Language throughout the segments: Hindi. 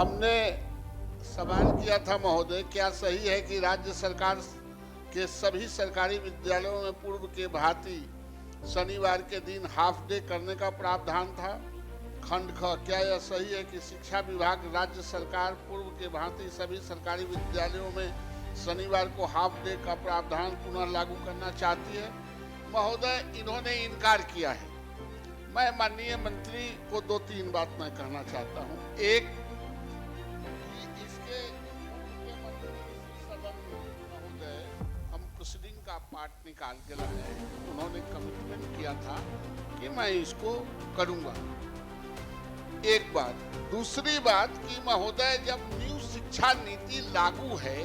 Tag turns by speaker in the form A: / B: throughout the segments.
A: हमने सवाल किया था महोदय, क्या सही है कि राज्य सरकार के सभी सरकारी विद्यालयों में पूर्व के भांति शनिवार के दिन हाफ डे करने का प्रावधान था? खंड ख, क्या यह सही है कि शिक्षा विभाग राज्य सरकार पूर्व के भांति सभी सरकारी विद्यालयों में शनिवार को हाफ डे का प्रावधान पुनः लागू करना चाहती है? महोदय, इन्होंने इनकार किया है। मैं माननीय मंत्री को 2-3 बात मैं कहना चाहता हूँ। एक, इसके सदन महोदय हम प्रोसीडिंग का पार्ट निकाल के लाए। उन्होंने कमिटमेंट किया था कि मैं इसको करूंगा। एक बात। दूसरी बात कि महोदय, जब न्यू शिक्षा नीति लागू है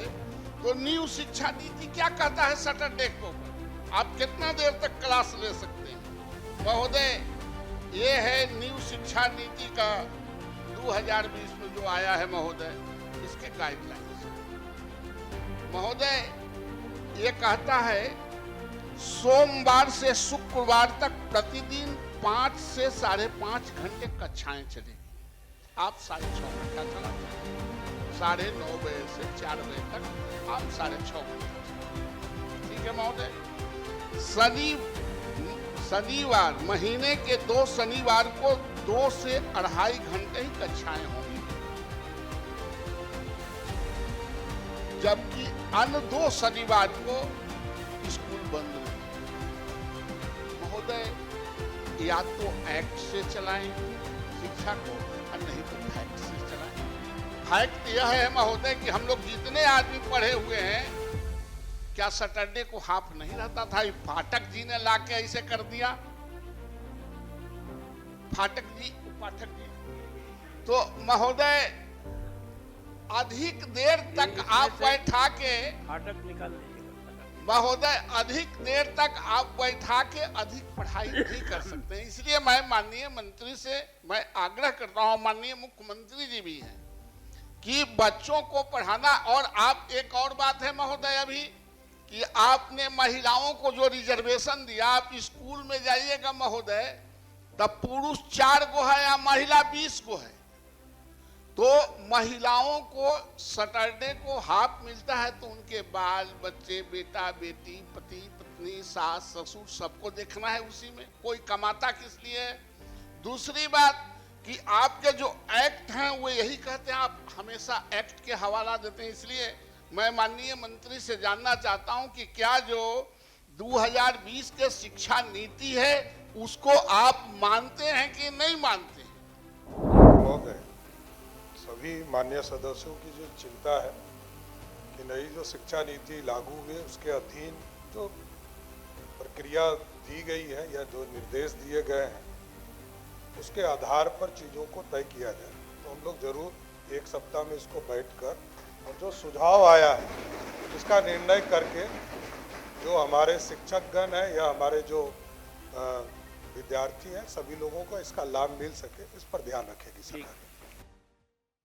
A: तो न्यू शिक्षा नीति क्या कहता है? सैटरडे को आप कितना देर तक क्लास ले सकते हैं? महोदय, ये है न्यू शिक्षा नीति का 2020 में जो आया है महोदय, इसके गाइडलाइंस। महोदय, ये कहता है सोमवार से शुक्रवार तक प्रतिदिन 5 से 5.5 घंटे कक्षाएं चलेगी। आप 6.5 घंटा चलाते हैं, 9:30 बजे से 4 बजे तक आप 6.5 घंटा। ठीक है महोदय। शनिवार, महीने के 2 शनिवार को 2 से 2.5 घंटे ही कक्षाएं होंगी, जबकि अन्य 2 शनिवार को स्कूल बंद रहेंगे। महोदय, या तो एक्ट से चलाएं शिक्षा को और नहीं तो फैक्ट से चलाएं। फैक्ट यह है महोदय कि हम लोग जितने आदमी पढ़े हुए हैं, क्या सैटरडे को हाफ नहीं रहता था? पाठक जी ने लाके ऐसे कर दिया। पाठक जी तो महोदय, अधिक देर तक आप बैठा के महोदय, अधिक देर तक आप बैठा के अधिक पढ़ाई नहीं कर सकते हैं। इसलिए मैं माननीय मंत्री से मैं आग्रह करता हूं, माननीय मुख्यमंत्री जी भी हैं, कि बच्चों को पढ़ाना। और आप, एक और बात है महोदय अभी, कि आपने महिलाओं को जो रिजर्वेशन दिया, आप स्कूल में जाइएगा महोदय, तब पुरुष 4 गो है या महिला 20 गो है। तो महिलाओं को सैटरडे को हाफ मिलता है तो उनके बाल बच्चे, बेटा बेटी, पति पत्नी, सास ससुर, सबको देखना है उसी में। कोई कमाता किस लिए है? दूसरी बात कि आपके जो एक्ट हैं वो यही कहते हैं, आप हमेशा एक्ट के हवाला देते हैं। इसलिए मैं माननीय मंत्री से जानना चाहता हूं कि क्या जो 2020 के शिक्षा नीति है उसको आप मानते हैं कि नहीं मानते हैं?
B: महोदय, सभी माननीय सदस्यों की जो चिंता है कि नई जो शिक्षा नीति लागू हुई, उसके अधीन जो प्रक्रिया दी गई है या जो निर्देश दिए गए हैं, उसके आधार पर चीज़ों को तय किया जाए। तो हम लोग जरूर 1 सप्ताह में इसको बैठकर और जो सुझाव आया है इसका निर्णय करके जो हमारे शिक्षकगण हैं या हमारे जो विद्यार्थी हैं, सभी लोगों को इसका लाभ मिल सके, इस पर ध्यान रखेगी सरकार।